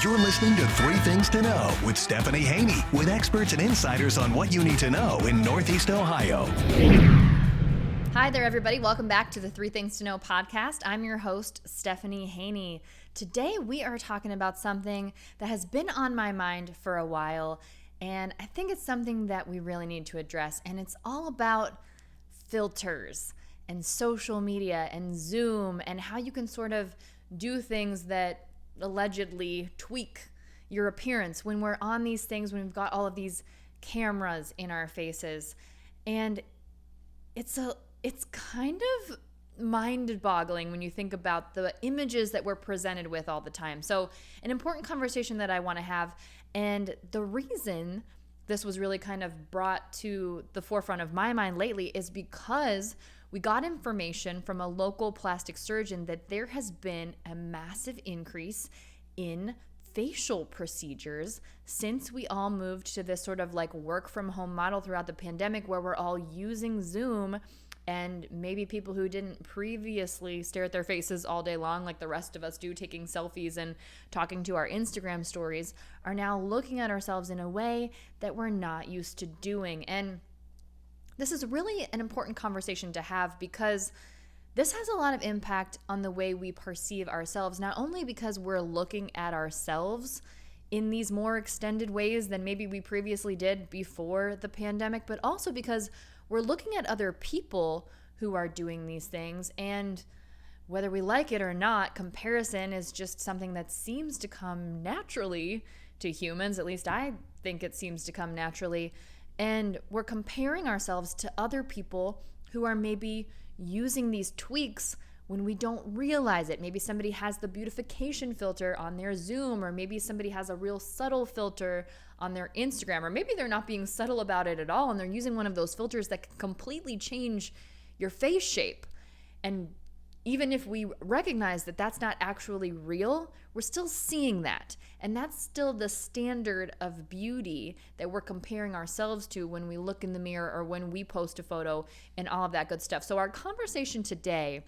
You're listening to Three Things to Know with Stephanie Haney, with experts and insiders on what you need to know in Northeast Ohio. Hi there, everybody. Welcome back to the Three Things to Know podcast. I'm your host, Stephanie Haney. Today, we are talking about something that has been on my mind for a while, and I think it's something that we really need to address, and it's all about filters and social media and Zoom and how you can sort of do things that allegedly tweak your appearance when we're on these things, when we've got all of these cameras in our faces. And it's kind of mind-boggling when you think about the images that we're presented with all the time. So an important conversation that I want to have, and the reason this was really kind of brought to the forefront of my mind lately is because we got information from a local plastic surgeon that there has been a massive increase in facial procedures since we all moved to this sort of like work from home model throughout the pandemic, where we're all using Zoom. And maybe people who didn't previously stare at their faces all day long like the rest of us do, taking selfies and talking to our Instagram stories, are now looking at ourselves in a way that we're not used to doing. And this is really an important conversation to have because this has a lot of impact on the way we perceive ourselves, not only because we're looking at ourselves in these more extended ways than maybe we previously did before the pandemic, but also because we're looking at other people who are doing these things. And whether we like it or not, comparison is just something that seems to come naturally to humans. At least I think it seems to come naturally. And we're comparing ourselves to other people who are maybe using these tweaks when we don't realize it. Maybe somebody has the beautification filter on their Zoom, or maybe somebody has a real subtle filter on their Instagram, or maybe they're not being subtle about it at all and they're using one of those filters that can completely change your face shape. And even if we recognize that that's not actually real, we're still seeing that. And that's still the standard of beauty that we're comparing ourselves to when we look in the mirror or when we post a photo and all of that good stuff. So our conversation today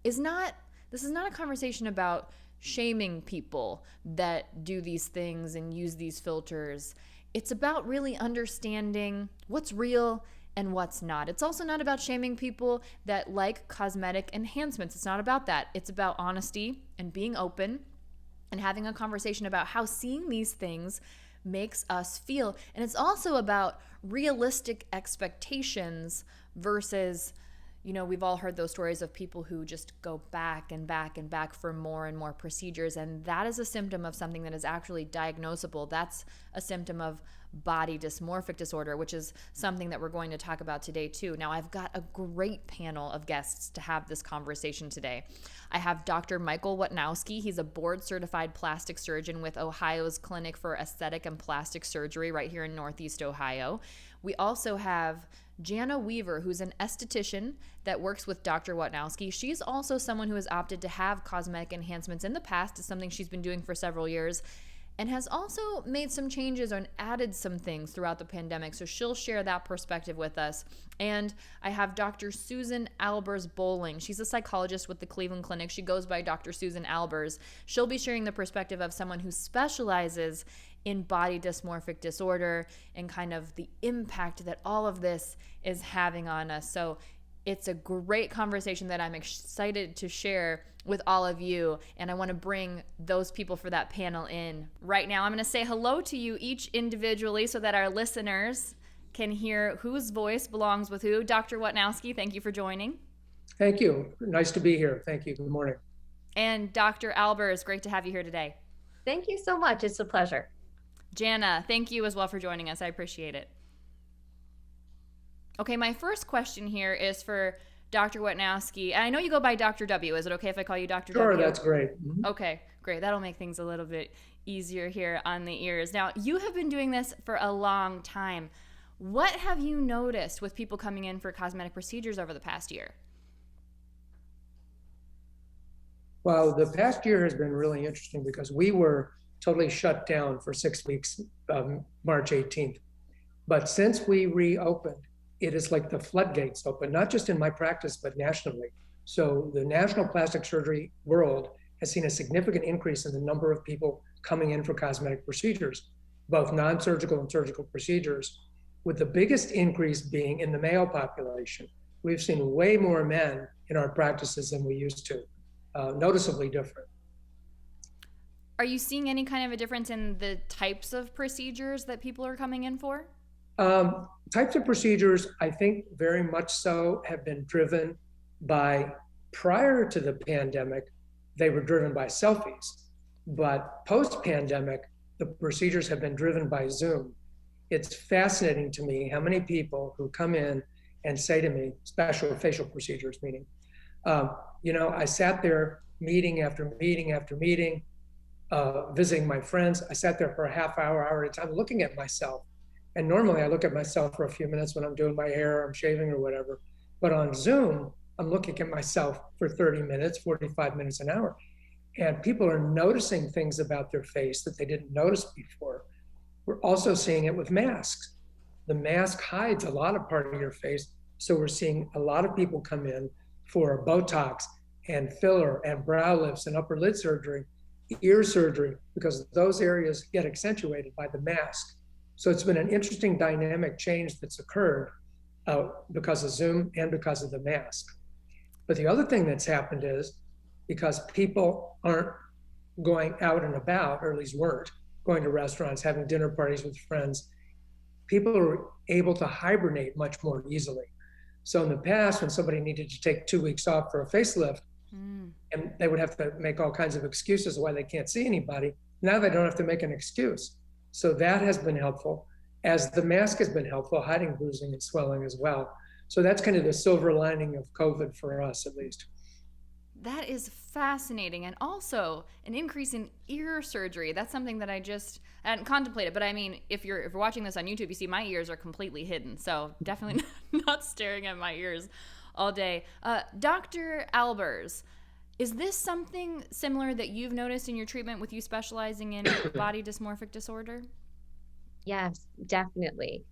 is not a conversation about shaming people that do these things and use these filters. It's about really understanding what's real and what's not. It's also not about shaming people that like cosmetic enhancements. It's not about that. It's about honesty and being open and having a conversation about how seeing these things makes us feel. And it's also about realistic expectations versus, you know, we've all heard those stories of people who just go back and back and back for more and more procedures. And that is a symptom of something that is actually diagnosable. That's a symptom of body dysmorphic disorder, which is something that we're going to talk about today too. Now, I've got a great panel of guests to have this conversation today. I have Dr. Michael Wojtanowski. He's a board-certified plastic surgeon with Ohio's Clinic for Aesthetic and Plastic Surgery right here in Northeast Ohio. We also have Jana Weaver, who's an esthetician that works with Dr. Wojtanowski. She's also someone who has opted to have cosmetic enhancements in the past. It's something she's been doing for several years, and has also made some changes and added some things throughout the pandemic. So she'll share that perspective with us. And I have Dr. Susan Albers Bowling. She's a psychologist with the Cleveland Clinic. She goes by Dr. Susan Albers. She'll be sharing the perspective of someone who specializes in body dysmorphic disorder and kind of the impact that all of this is having on us. So it's a great conversation that I'm excited to share with all of you, and I want to bring those people for that panel in right now. I'm going to say hello to you each individually so that our listeners can hear whose voice belongs with who. Dr. Wojtanowski, thank you for joining. Thank you. Nice to be here. Thank you. Good morning. And Dr. Albers, great to have you here today. Thank you so much. It's a pleasure. Jana, thank you as well for joining us. I appreciate it. Okay, my first question here is for Dr. Wojtanowski. And I know you go by Dr. W. Is it okay if I call you Dr. W? Sure, that's great. Mm-hmm. Okay, great. That'll make things a little bit easier here on the ears. Now, you have been doing this for a long time. What have you noticed with people coming in for cosmetic procedures over the past year? Well, the past year has been really interesting because we were totally shut down for 6 weeks, March 18th. But since we reopened, it is like the floodgates open, not just in my practice, but nationally. So the national plastic surgery world has seen a significant increase in the number of people coming in for cosmetic procedures, both non-surgical and surgical procedures, with the biggest increase being in the male population. We've seen way more men in our practices than we used to, noticeably different. Are you seeing any kind of a difference in the types of procedures that people are coming in for? Types of procedures, I think very much so, have been driven by, prior to the pandemic, they were driven by selfies. But post-pandemic, the procedures have been driven by Zoom. It's fascinating to me how many people who come in and say to me, special facial procedures meaning, I sat there meeting after meeting after meeting, visiting my friends. I sat there for a half hour at a time looking at myself. And normally I look at myself for a few minutes when I'm doing my hair, I'm shaving or whatever. But on Zoom, I'm looking at myself for 30 minutes, 45 minutes, an hour. And people are noticing things about their face that they didn't notice before. We're also seeing it with masks. The mask hides a lot of part of your face. So we're seeing a lot of people come in for Botox and filler and brow lifts and upper lid surgery, ear surgery, because those areas get accentuated by the mask. So it's been an interesting dynamic change that's occurred because of Zoom and because of the mask. But the other thing that's happened is, because people aren't going out and about, or at least weren't, going to restaurants, having dinner parties with friends, people are able to hibernate much more easily. So in the past, when somebody needed to take 2 weeks off for a facelift, and they would have to make all kinds of excuses why they can't see anybody, now they don't have to make an excuse. So that has been helpful, as the mask has been helpful, hiding bruising and swelling as well. So that's kind of the silver lining of COVID for us, at least. That is fascinating. And also an increase in ear surgery. That's something that I hadn't contemplated. But I mean, if you're watching this on YouTube, you see my ears are completely hidden. So definitely not staring at my ears all day. Dr. Albers, is this something similar that you've noticed in your treatment with you specializing in body dysmorphic disorder? Yes, definitely.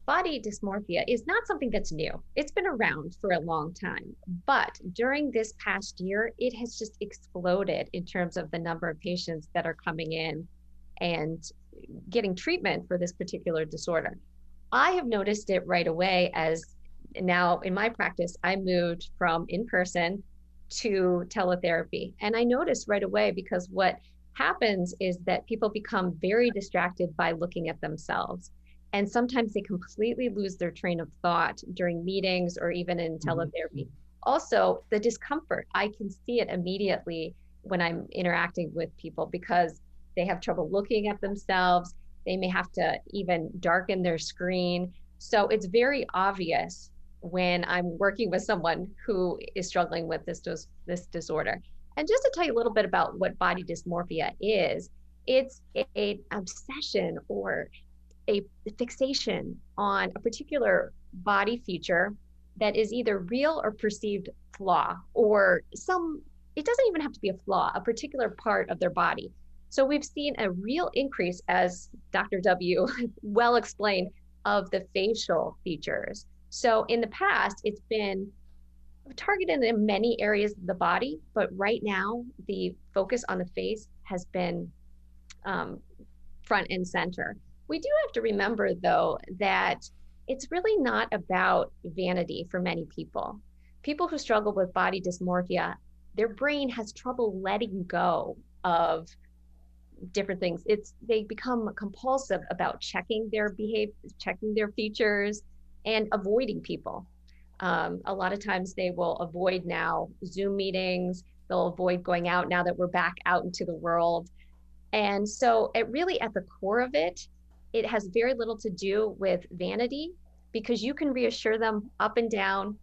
Body dysmorphia is not something that's new. It's been around for a long time, but during this past year, it has just exploded in terms of the number of patients that are coming in and getting treatment for this particular disorder. I have noticed it right away, as now in my practice, I moved from in-person to teletherapy. And I noticed right away, because what happens is that people become very distracted by looking at themselves. And sometimes they completely lose their train of thought during meetings or even in teletherapy. Also, the discomfort, I can see it immediately when I'm interacting with people, because they have trouble looking at themselves. They may have to even darken their screen. So it's very obvious when I'm working with someone who is struggling with this disorder. And just to tell you a little bit about what body dysmorphia is, it's an obsession or a fixation on a particular body feature that is either real or perceived flaw, or it doesn't even have to be a flaw, a particular part of their body. So we've seen a real increase, as Dr. W well explained, of the facial features. So in the past, it's been targeted in many areas of the body, but right now the focus on the face has been front and center. We do have to remember, though, that it's really not about vanity for many people. People who struggle with body dysmorphia, their brain has trouble letting go of different things. They become compulsive about checking their behavior, checking their features, and avoiding people. A lot of times they will avoid now Zoom meetings. They'll avoid going out now that we're back out into the world. And so it really, at the core of it, it has very little to do with vanity, because you can reassure them up and down,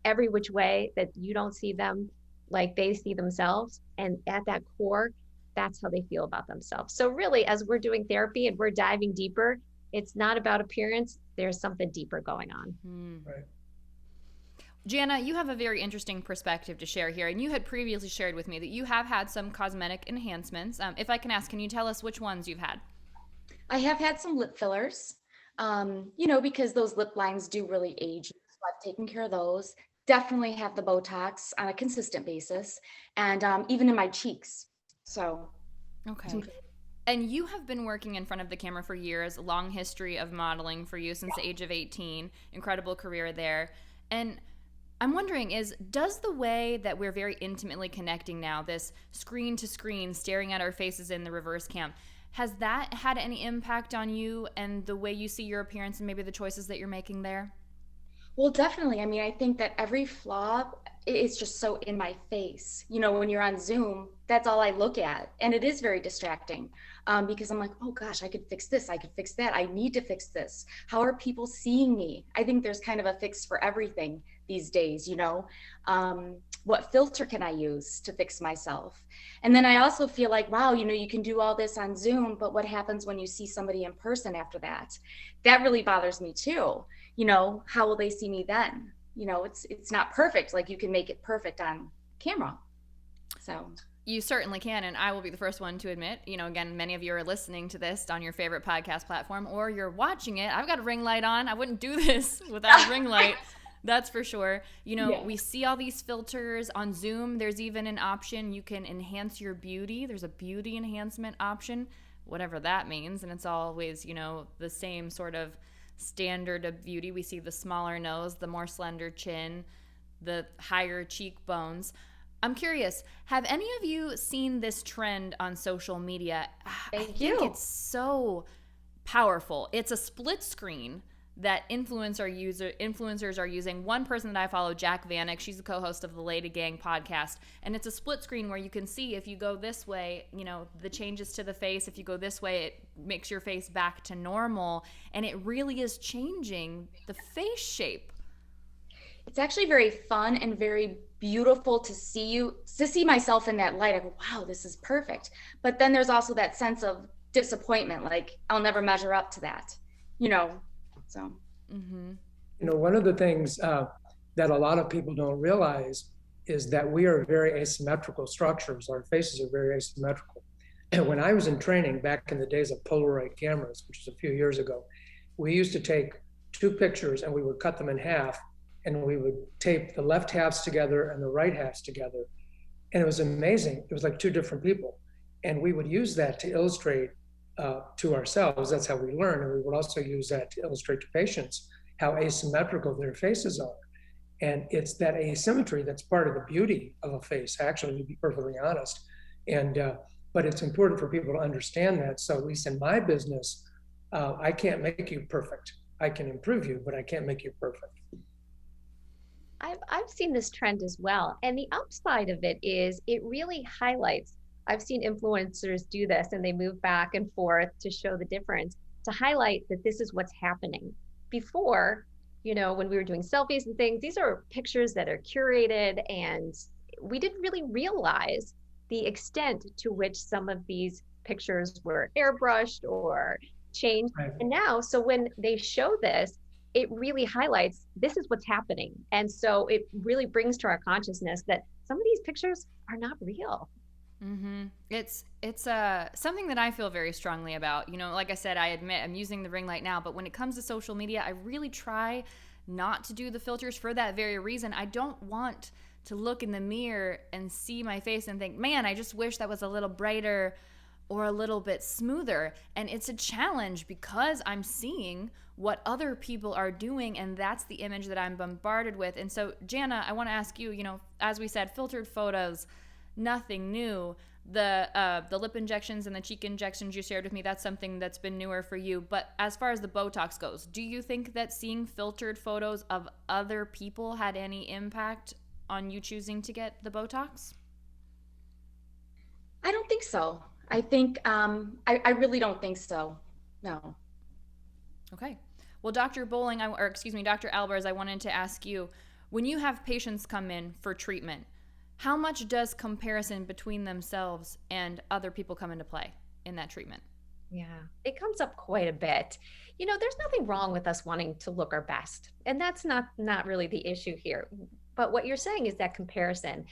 every which way, that you don't see them like they see themselves. And at that core, that's how they feel about themselves. So really, as we're doing therapy and we're diving deeper, it's not about appearance. There's something deeper going on. Right. Jana, you have a very interesting perspective to share here, and you had previously shared with me that you have had some cosmetic enhancements. If I can ask, can you tell us which ones you've had? I have had some lip fillers, because those lip lines do really age. So I've taken care of those. Definitely have the Botox on a consistent basis, and even in my cheeks. So, okay. And you have been working in front of the camera for years, a long history of modeling for you since the age of 18, incredible career there. And I'm wondering does the way that we're very intimately connecting now, this screen to screen, staring at our faces in the reverse cam, has that had any impact on you and the way you see your appearance and maybe the choices that you're making there? Well, definitely. I mean, I think that every flaw is just so in my face. You know, when you're on Zoom, that's all I look at. And it is very distracting because I'm like, oh gosh, I could fix this. I could fix that. I need to fix this. How are people seeing me? I think there's kind of a fix for everything these days, you know. What filter can I use to fix myself? And then I also feel like, wow, you know, you can do all this on Zoom, but what happens when you see somebody in person after that? That really bothers me too. You know, how will they see me then? You know, it's not perfect. Like you can make it perfect on camera. So you certainly can. And I will be the first one to admit, you know, again, many of you are listening to this on your favorite podcast platform or you're watching it. I've got a ring light on. I wouldn't do this without a ring light. That's for sure. You know, we see all these filters on Zoom. There's even an option you can enhance your beauty. There's a beauty enhancement option, whatever that means. And it's always, you know, the same sort of standard of beauty. We see the smaller nose, the more slender chin, the higher cheekbones. I'm curious, have any of you seen this trend on social media? I think it's so powerful. It's a split screen that influencers are using. One person that I follow, Jack Vanek, she's the co-host of the LadyGang podcast, and it's a split screen where you can see if you go this way, you know, the changes to the face. If you go this way, it makes your face back to normal, and it really is changing the face shape. It's actually very fun and very beautiful to see myself in that light. I go, wow, this is perfect. But then there's also that sense of disappointment, like I'll never measure up to that, you know. So, you know, one of the things that a lot of people don't realize is that we are very asymmetrical structures. Our faces are very asymmetrical. And when I was in training back in the days of Polaroid cameras, which was a few years ago, we used to take two pictures and we would cut them in half and we would tape the left halves together and the right halves together. And it was amazing. It was like two different people. And we would use that to illustrate to ourselves. That's how we learn. And we would also use that to illustrate to patients how asymmetrical their faces are. And it's that asymmetry that's part of the beauty of a face, actually, to be perfectly honest. And but it's important for people to understand that. So at least in my business, I can't make you perfect. I can improve you, but I can't make you perfect. I've seen this trend as well. And the upside of it is it really highlights, I've seen influencers do this and they move back and forth to show the difference, to highlight that this is what's happening. Before, you know, when we were doing selfies and things, these are pictures that are curated and we didn't really realize the extent to which some of these pictures were airbrushed or changed. Right. And now, so when they show this, it really highlights this is what's happening. And so it really brings to our consciousness that some of these pictures are not real. Mm-hmm. It's something that I feel very strongly about. You know, like I said, I admit I'm using the ring light now, but when it comes to social media, I really try not to do the filters for that very reason. I don't want to look in the mirror and see my face and think, man, I just wish that was a little brighter or a little bit smoother. And it's a challenge because I'm seeing what other people are doing, and that's the image that I'm bombarded with. And so, Jana, I want to ask you, you know, as we said, filtered photos, nothing new. The lip injections and the cheek injections you shared with me, that's something that's been newer for you. But as far as the Botox goes, do you think that seeing filtered photos of other people had any impact on you choosing to get the Botox? I don't think so. I think, I really don't think so. No. Okay. Well, Dr. Dr. Albers, I wanted to ask you, when you have patients come in for treatment, how much does comparison between themselves and other people come into play in that treatment? Yeah, it comes up quite a bit. You know, there's nothing wrong with us wanting to look our best. And that's not really the issue here. But what you're saying is that comparison.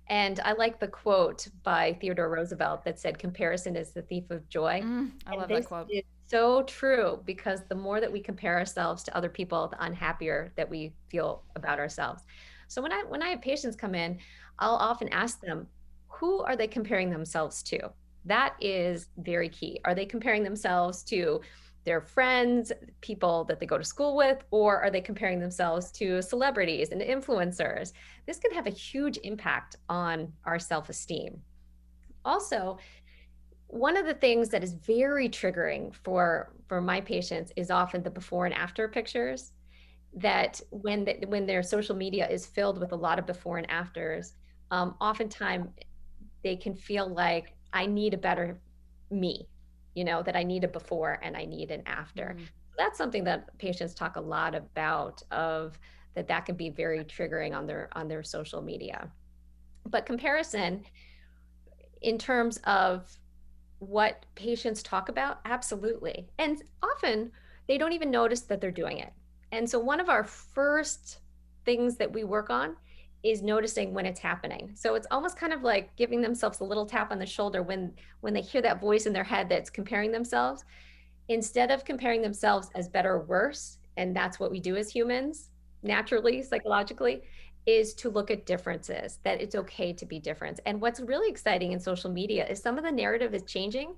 And I like the quote by Theodore Roosevelt that said, comparison is the thief of joy. I love that quote. It's so true, because the more that we compare ourselves to other people, the unhappier that we feel about ourselves. So when I have patients come in, I'll often ask them, who are they comparing themselves to? That is very key. Are they comparing themselves to their friends, people that they go to school with, or are they comparing themselves to celebrities and influencers? This can have a huge impact on our self-esteem. Also, one of the things that is very triggering for my patients is often the before and after pictures, that when their social media is filled with a lot of before and afters, oftentimes they can feel like, I need a better me, that I need a before and I need an after. Mm-hmm. That's something that patients talk a lot about, of that can be very triggering on their social media. But comparison, in terms of what patients talk about, absolutely. And often they don't even notice that they're doing it. And so one of our first things that we work on is noticing when it's happening. So it's almost kind of like giving themselves a little tap on the shoulder when they hear that voice in their head that's comparing themselves. Instead of comparing themselves as better or worse, and that's what we do as humans, naturally, psychologically, is to look at differences, that it's okay to be different. And what's really exciting in social media is some of the narrative is changing,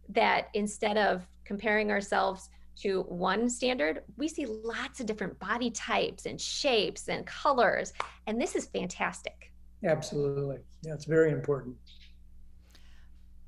that instead of comparing ourselves to one standard, we see lots of different body types and shapes and colors. And this is fantastic. Absolutely. Yeah, it's very important.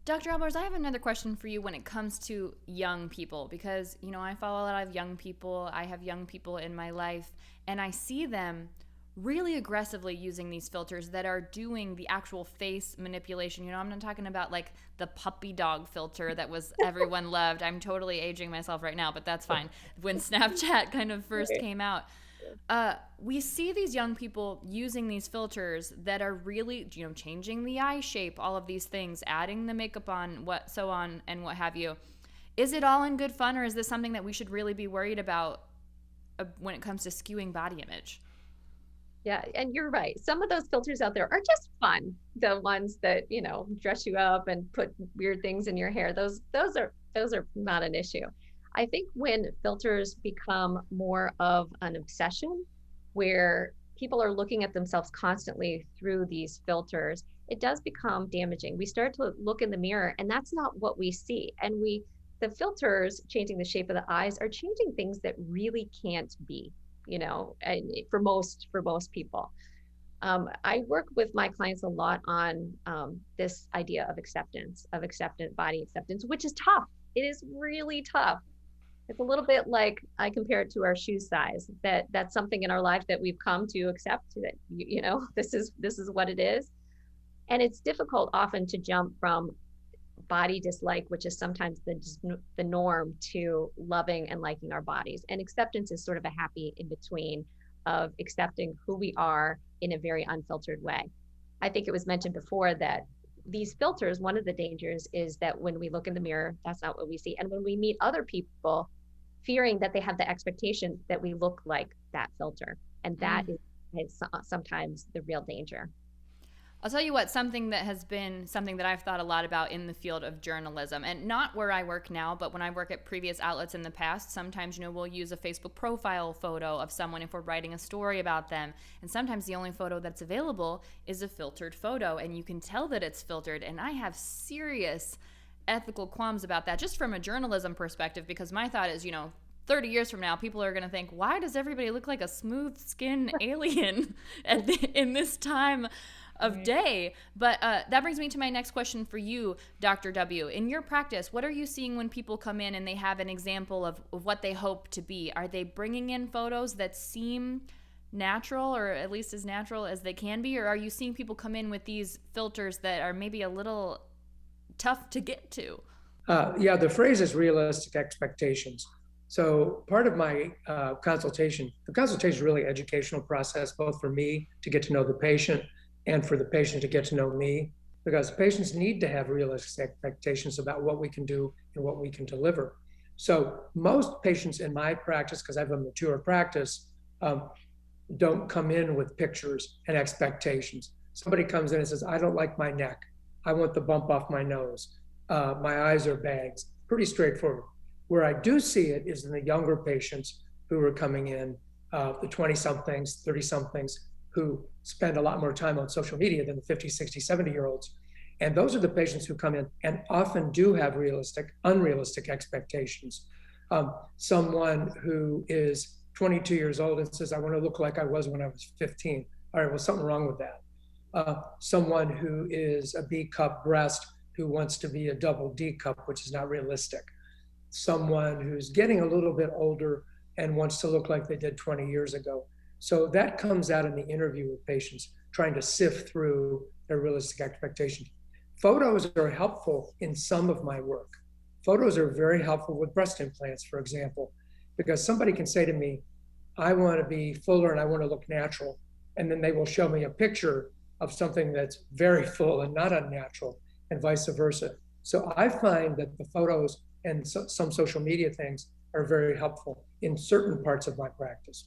Dr. Albers, I have another question for you when it comes to young people, because, I follow a lot of young people. I have young people in my life, and I see them really aggressively using these filters that are doing the actual face manipulation. I'm not talking about like the puppy dog filter that was everyone loved. I'm totally aging myself right now, but that's fine. When Snapchat kind of first came out, we see these young people using these filters that are really, changing the eye shape, all of these things, adding the makeup on, so on and what have you. Is it all in good fun, or is this something that we should really be worried about when it comes to skewing body image? Yeah, and you're right. Some of those filters out there are just fun. The ones that, dress you up and put weird things in your hair, those are not an issue. I think when filters become more of an obsession, where people are looking at themselves constantly through these filters, it does become damaging. We start to look in the mirror, and that's not what we see. And the filters changing the shape of the eyes are changing things that really can't be. For most people. I work with my clients a lot on this idea of body acceptance, which is tough. It is really tough. It's a little bit like, I compare it to our shoe size, that's something in our life that we've come to accept, that, this is what it is. And it's difficult often to jump from body dislike, which is sometimes the norm, to loving and liking our bodies. And acceptance is sort of a happy in between of accepting who we are in a very unfiltered way. I think it was mentioned before that these filters, one of the dangers is that when we look in the mirror, that's not what we see. And when we meet other people, fearing that they have the expectation that we look like that filter. And that is sometimes the real danger. I'll tell you what, something that I've thought a lot about in the field of journalism, and not where I work now, but when I work at previous outlets in the past, sometimes, we'll use a Facebook profile photo of someone if we're writing a story about them. And sometimes the only photo that's available is a filtered photo, and you can tell that it's filtered. And I have serious ethical qualms about that, just from a journalism perspective, because my thought is, 30 years from now, people are going to think, why does everybody look like a smooth skin alien in this time of day? But that brings me to my next question for you, Dr. W. In your practice, what are you seeing when people come in and they have an example of what they hope to be? Are they bringing in photos that seem natural, or at least as natural as they can be? Or are you seeing people come in with these filters that are maybe a little tough to get to? Yeah, the phrase is realistic expectations. So part of my the consultation is really an educational process, both for me to get to know the patient and for the patient to get to know me, because patients need to have realistic expectations about what we can do and what we can deliver. So most patients in my practice, because I have a mature practice, don't come in with pictures and expectations. Somebody comes in and says, I don't like my neck. I want the bump off my nose. My eyes are bags. Pretty straightforward. Where I do see it is in the younger patients who are coming in, the 20-somethings, 30-somethings, who spend a lot more time on social media than the 50, 60, 70-year-olds. And those are the patients who come in and often do have unrealistic expectations. Someone who is 22 years old and says, I want to look like I was when I was 15. All right, well, something wrong with that. Someone who is a B cup breast who wants to be a double D cup, which is not realistic. Someone who's getting a little bit older and wants to look like they did 20 years ago. So that comes out in the interview with patients, trying to sift through their realistic expectations. Photos are helpful in some of my work. Photos are very helpful with breast implants, for example, because somebody can say to me, I want to be fuller and I want to look natural. And then they will show me a picture of something that's very full and not unnatural, and vice versa. So I find that the photos and some social media things are very helpful in certain parts of my practice.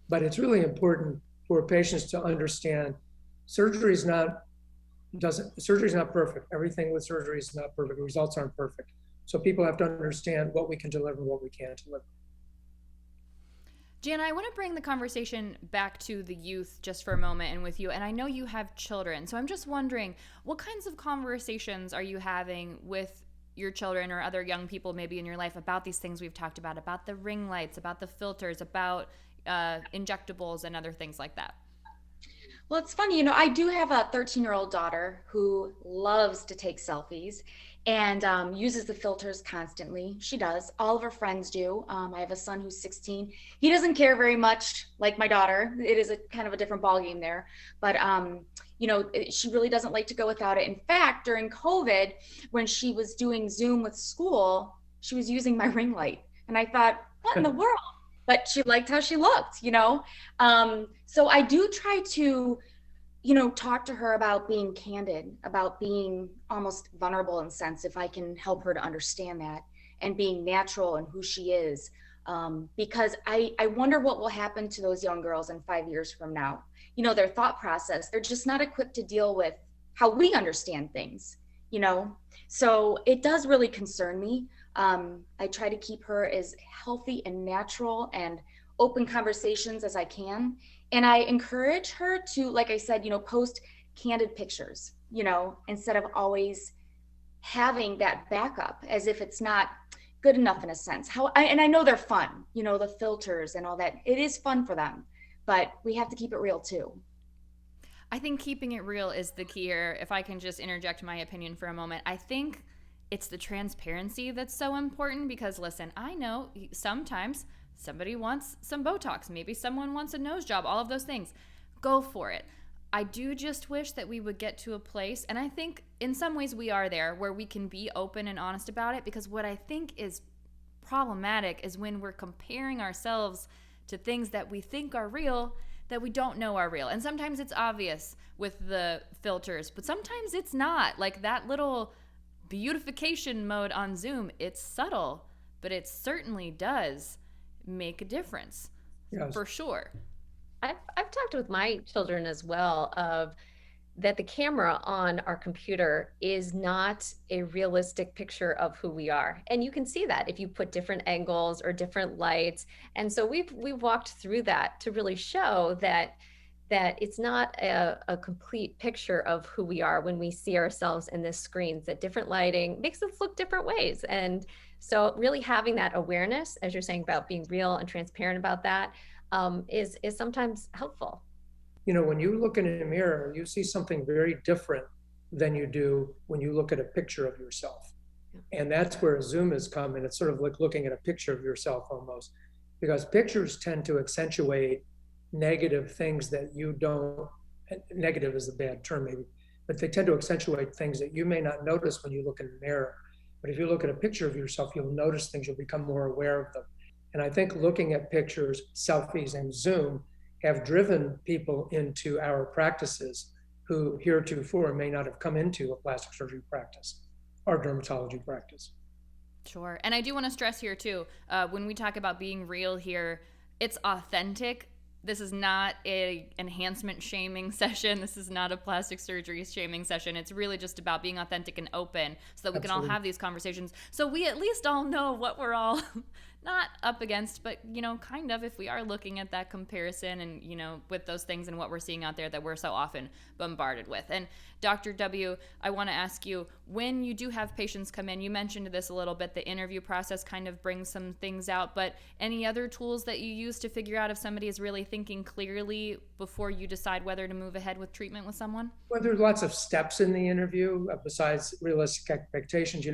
But it's really important for patients to understand surgery is not perfect. Everything with surgery is not perfect. Results aren't perfect. So people have to understand what we can deliver, what we can't deliver. Jana, I want to bring the conversation back to the youth just for a moment and with you. And I know you have children. So I'm just wondering, what kinds of conversations are you having with your children or other young people maybe in your life about these things we've talked about the ring lights, about the filters, about injectables and other things like that? Well, it's funny, I do have a 13-year-old daughter who loves to take selfies and uses the filters constantly. She does. All of her friends do. I have a son who's 16. He doesn't care very much like my daughter. It is a kind of a different ballgame there. But, she really doesn't like to go without it. In fact, during COVID, when she was doing Zoom with school, she was using my ring light. And I thought, what in the world? But she liked how she looked, So I do try to, talk to her about being candid, about being almost vulnerable in a sense, if I can help her to understand that, and being natural and who she is. Because I wonder what will happen to those young girls in 5 years from now. Their thought process, they're just not equipped to deal with how we understand things, So it does really concern me. I try to keep her as healthy and natural and open conversations as I can. And I encourage her to, like I said, post candid pictures, instead of always having that backup as if it's not good enough in a sense. And I know they're fun, the filters and all that. It is fun for them, but we have to keep it real too. I think keeping it real is the key here. If I can just interject my opinion for a moment, I think it's the transparency that's so important because, listen, I know sometimes somebody wants some Botox. Maybe someone wants a nose job, all of those things. Go for it. I do just wish that we would get to a place, and I think in some ways we are there, where we can be open and honest about it, because what I think is problematic is when we're comparing ourselves to things that we think are real that we don't know are real. And sometimes it's obvious with the filters, but sometimes it's not. Like that little beautification mode on Zoom, it's subtle, but it certainly does make a difference. Yes. For sure. I've talked with my children as well of that the camera on our computer is not a realistic picture of who we are. And you can see that if you put different angles or different lights. And so we've walked through that to really show that it's not a complete picture of who we are when we see ourselves in this screens, that different lighting makes us look different ways. And so really having that awareness, as you're saying, about being real and transparent about that, is sometimes helpful. When you look in a mirror, you see something very different than you do when you look at a picture of yourself. And that's where Zoom has come, and it's sort of like looking at a picture of yourself almost, because pictures tend to accentuate negative things that you don't, negative is a bad term maybe, but they tend to accentuate things that you may not notice when you look in the mirror. But if you look at a picture of yourself, you'll notice things, you'll become more aware of them. And I think looking at pictures, selfies, and Zoom have driven people into our practices who heretofore may not have come into a plastic surgery practice or dermatology practice. Sure. And I do want to stress here too, when we talk about being real here, it's authentic. This is not a enhancement shaming session. This is not a plastic surgery shaming session. It's really just about being authentic and open so that we can all have these conversations. So we at least all know what we're all not up against, but, kind of, if we are looking at that comparison and, with those things and what we're seeing out there that we're so often bombarded with. And Dr. W, I want to ask you, when you do have patients come in, you mentioned this a little bit, the interview process kind of brings some things out, but any other tools that you use to figure out if somebody is really thinking clearly before you decide whether to move ahead with treatment with someone? Well, there's lots of steps in the interview besides realistic expectations.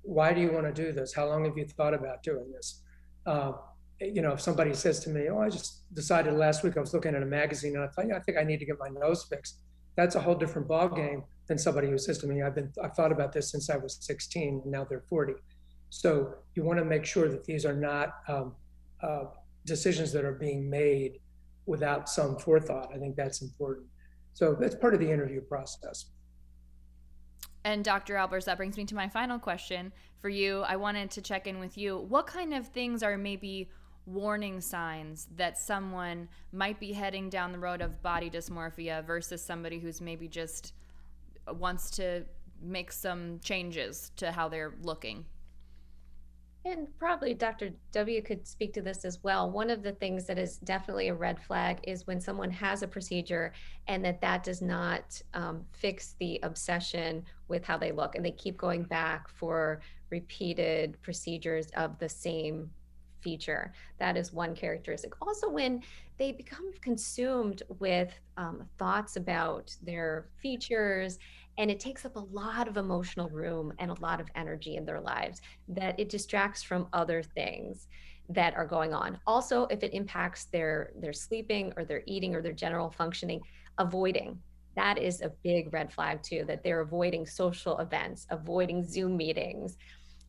Why do you want to do this? How long have you thought about doing this? If somebody says to me, oh, I just decided last week, I was looking at a magazine and I thought, I think I need to get my nose fixed. That's a whole different ballgame than somebody who says to me, I've thought about this since I was 16 and now they're 40. So you want to make sure that these are not decisions that are being made without some forethought. I think that's important. So that's part of the interview process. And Dr. Albers, that brings me to my final question for you. I wanted to check in with you. What kind of things are maybe warning signs that someone might be heading down the road of body dysmorphia versus somebody who's maybe just wants to make some changes to how they're looking? And probably Dr. W could speak to this as well. One of the things that is definitely a red flag is when someone has a procedure and that does not fix the obsession with how they look, and they keep going back for repeated procedures of the same feature. That is one characteristic. Also, when they become consumed with thoughts about their features, and it takes up a lot of emotional room and a lot of energy in their lives, that it distracts from other things that are going on. Also, if it impacts their sleeping or their eating or their general functioning, avoiding. That is a big red flag too, that they're avoiding social events, avoiding Zoom meetings,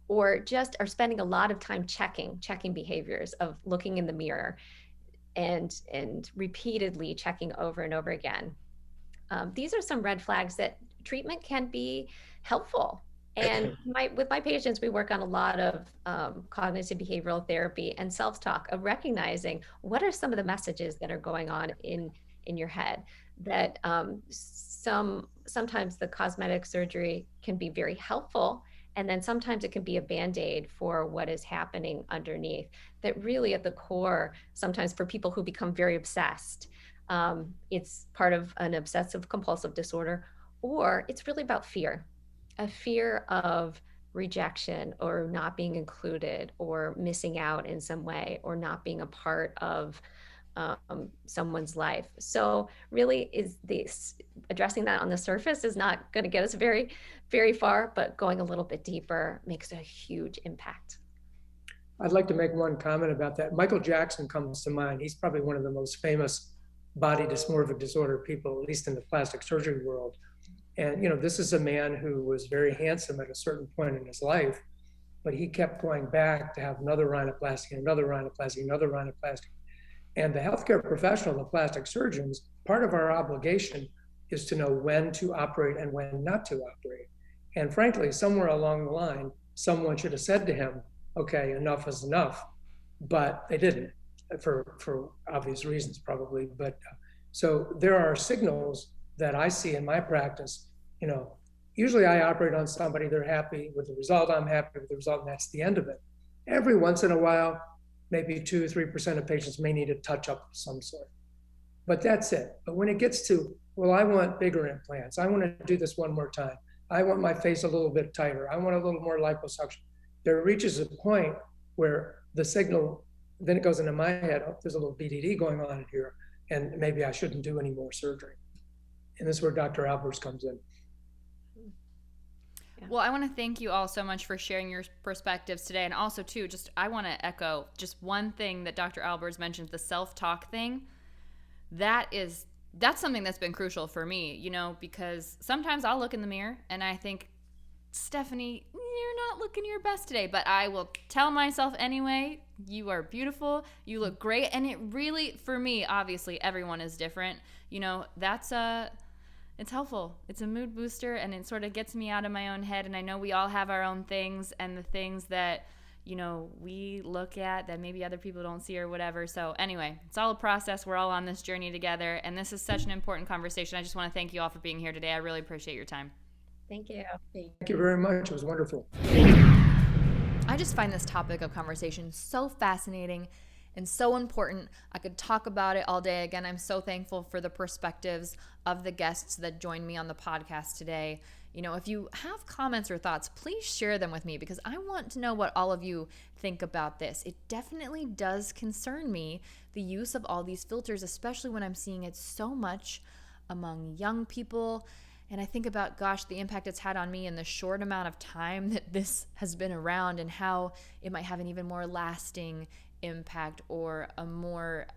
or just are spending a lot of time checking behaviors of looking in the mirror and repeatedly checking over and over again. These are some red flags that treatment can be helpful. And with my patients, we work on a lot of cognitive behavioral therapy and self-talk of recognizing what are some of the messages that are going on in your head, that sometimes the cosmetic surgery can be very helpful. And then sometimes it can be a Band-Aid for what is happening underneath, that really at the core, sometimes for people who become very obsessed, it's part of an obsessive compulsive disorder, or it's really about fear, a fear of rejection or not being included or missing out in some way or not being a part of someone's life. So really is this addressing that on the surface is not going to get us very, very far, but going a little bit deeper makes a huge impact. I'd like to make one comment about that. Michael Jackson comes to mind. He's probably one of the most famous body dysmorphic disorder people, at least in the plastic surgery world. And, this is a man who was very handsome at a certain point in his life, but he kept going back to have another rhinoplasty, another rhinoplasty, another rhinoplasty. And the healthcare professional, the plastic surgeons, part of our obligation is to know when to operate and when not to operate. And frankly, somewhere along the line, someone should have said to him, okay, enough is enough, but they didn't for obvious reasons probably. But so there are signals that I see in my practice. Usually I operate on somebody, they're happy with the result, I'm happy with the result, and that's the end of it. Every once in a while, maybe 2-3% of patients may need a touch-up of some sort, but that's it. But when it gets to, well, I want bigger implants, I want to do this one more time, I want my face a little bit tighter, I want a little more liposuction, there reaches a point where the signal, then it goes into my head, oh, there's a little BDD going on in here, and maybe I shouldn't do any more surgery. And this is where Dr. Albers comes in. Well, I want to thank you all so much for sharing your perspectives today. And also, too, I want to echo just one thing that Dr. Albers mentioned, the self-talk thing. That's something that's been crucial for me, because sometimes I'll look in the mirror and I think, Stephanie, you're not looking your best today. But I will tell myself anyway, you are beautiful, you look great. And it really, for me, obviously, everyone is different. It's helpful. It's a mood booster, and it sort of gets me out of my own head. And I know we all have our own things and the things that, we look at that maybe other people don't see or whatever. So anyway, it's all a process. We're all on this journey together. And this is such an important conversation. I just want to thank you all for being here today. I really appreciate your time. Thank you. Thank you very much. It was wonderful. I just find this topic of conversation so fascinating and so important. I could talk about it all day. Again, I'm so thankful for the perspectives of the guests that joined me on the podcast today. You know, if you have comments or thoughts, please share them with me because I want to know what all of you think about this. It definitely does concern me, the use of all these filters, especially when I'm seeing it so much among young people. And I think about, gosh, the impact it's had on me in the short amount of time that this has been around and how it might have an even more lasting impact or a more,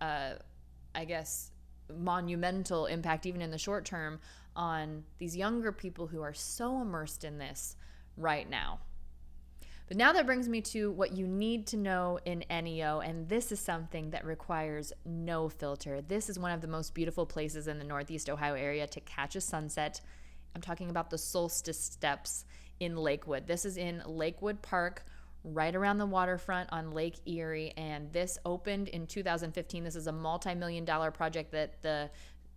monumental impact even in the short term on these younger people who are so immersed in this right now. But now that brings me to what you need to know in NEO, and this is something that requires no filter. This is one of the most beautiful places in the Northeast Ohio area to catch a sunset. I'm talking about the Solstice Steps in Lakewood. This is in Lakewood Park, right around the waterfront on Lake Erie, and this opened in 2015. This is a multi-million-dollar project that the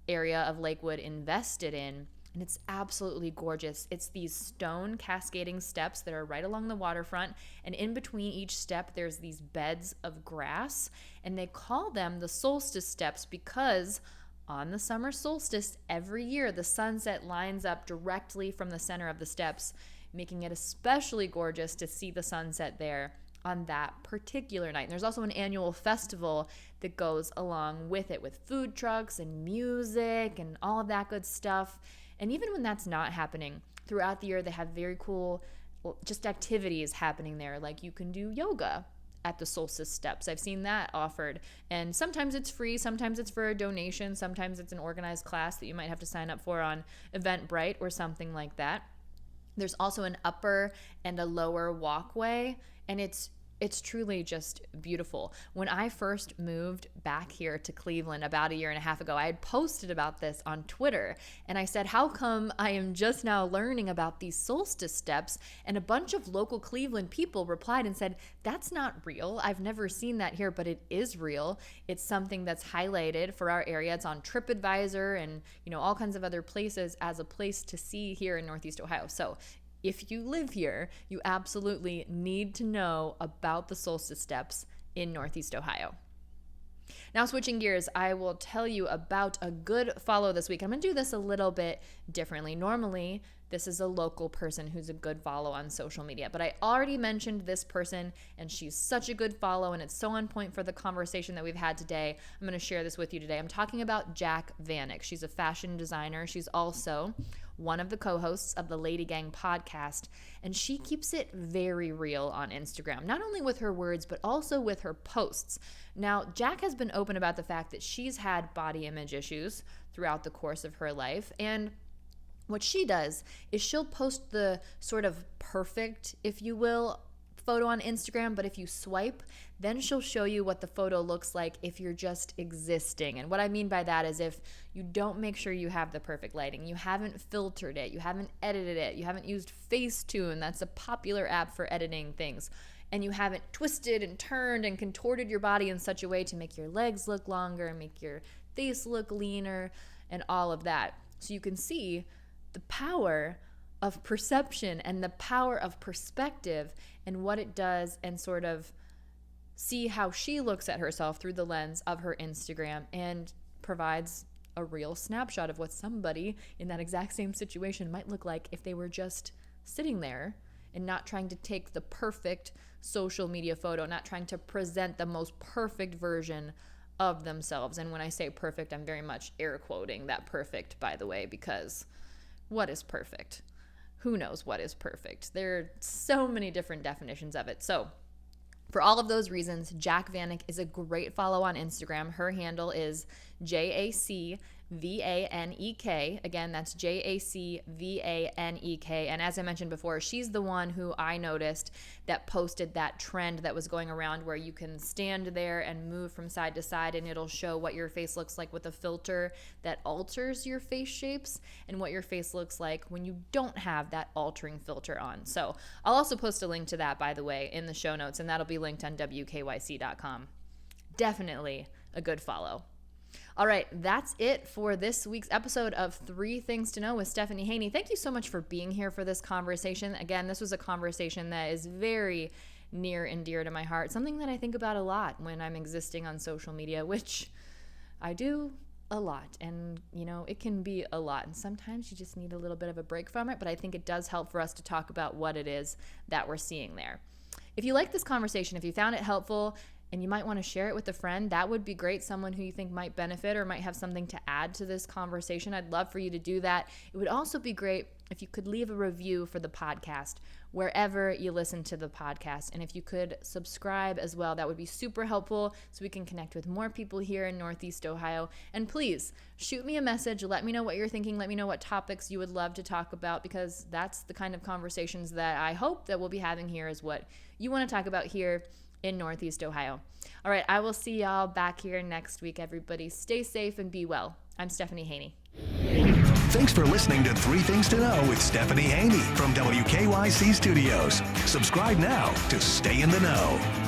area of Lakewood invested in, and it's absolutely gorgeous. It's these stone cascading steps that are right along the waterfront, and in between each step there's these beds of grass, and they call them the Solstice Steps because on the summer solstice every year the sunset lines up directly from the center of the steps, making it especially gorgeous to see the sunset there on that particular night. And there's also an annual festival that goes along with it with food trucks and music and all of that good stuff. And even when that's not happening, throughout the year they have very cool just activities happening there. Like you can do yoga at the Solstice Steps. I've seen that offered. And sometimes it's free, sometimes it's for a donation, sometimes it's an organized class that you might have to sign up for on Eventbrite or something like that. There's also an upper and a lower walkway, and it's truly just beautiful. When I first moved back here to Cleveland about a year and a half ago, I had posted about this on Twitter, and I said, how come I am just now learning about these Solstice Steps? And a bunch of local Cleveland people replied and said, that's not real. I've never seen that here, but it is real. It's something that's highlighted for our area. It's on TripAdvisor and, all kinds of other places as a place to see here in Northeast Ohio. So if you live here, you absolutely need to know about the Solstice Steps in Northeast Ohio. Now, switching gears, I will tell you about a good follow this week. I'm going to do this a little bit differently. Normally, this is a local person who's a good follow on social media, but I already mentioned this person, and she's such a good follow, and it's so on point for the conversation that we've had today. I'm going to share this with you today. I'm talking about Jack Vanek. She's a fashion designer. She's also one of the co-hosts of the LadyGang podcast, and she keeps it very real on Instagram, not only with her words, but also with her posts. Now, Jack has been open about the fact that she's had body image issues throughout the course of her life, and what she does is she'll post the sort of perfect, if you will, photo on Instagram, but if you swipe, then she'll show you what the photo looks like if you're just existing. And what I mean by that is if you don't make sure you have the perfect lighting, you haven't filtered it, you haven't edited it, you haven't used Facetune, that's a popular app for editing things, and you haven't twisted and turned and contorted your body in such a way to make your legs look longer, make your face look leaner, and all of that. So you can see the power of perception and the power of perspective and what it does, and sort of see how she looks at herself through the lens of her Instagram, and provides a real snapshot of what somebody in that exact same situation might look like if they were just sitting there and not trying to take the perfect social media photo, not trying to present the most perfect version of themselves. And when I say perfect, I'm very much air quoting that perfect, by the way, because what is perfect? Who knows what is perfect? There are so many different definitions of it. So for all of those reasons, Jack Vanek is a great follow on Instagram. Her handle is JACVANEK. Again, that's JACVANEK. And as I mentioned before, she's the one who I noticed that posted that trend that was going around where you can stand there and move from side to side, and it'll show what your face looks like with a filter that alters your face shapes, and what your face looks like when you don't have that altering filter on. So I'll also post a link to that, by the way, in the show notes, and that'll be linked on WKYC.com. Definitely a good follow. All right, that's it for this week's episode of 3 Things to Know with Stephanie Haney. Thank you so much for being here for this conversation. Again, this was a conversation that is very near and dear to my heart, something that I think about a lot when I'm existing on social media, which I do a lot. And, you know, it can be a lot. And sometimes you just need a little bit of a break from it. But I think it does help for us to talk about what it is that we're seeing there. If you like this conversation, if you found it helpful, and you might want to share it with a friend, that would be great. Someone who you think might benefit or might have something to add to this conversation. I'd love for you to do that. It would also be great if you could leave a review for the podcast wherever you listen to the podcast. And if you could subscribe as well, that would be super helpful so we can connect with more people here in Northeast Ohio. And please shoot me a message. Let me know what you're thinking. Let me know what topics you would love to talk about, because that's the kind of conversations that I hope that we'll be having here, is what you want to talk about here in Northeast Ohio. All right, I will see y'all back here next week, everybody. Stay safe and be well. I'm Stephanie Haney. Thanks for listening to Three Things to Know with Stephanie Haney from WKYC Studios. Subscribe now to stay in the know.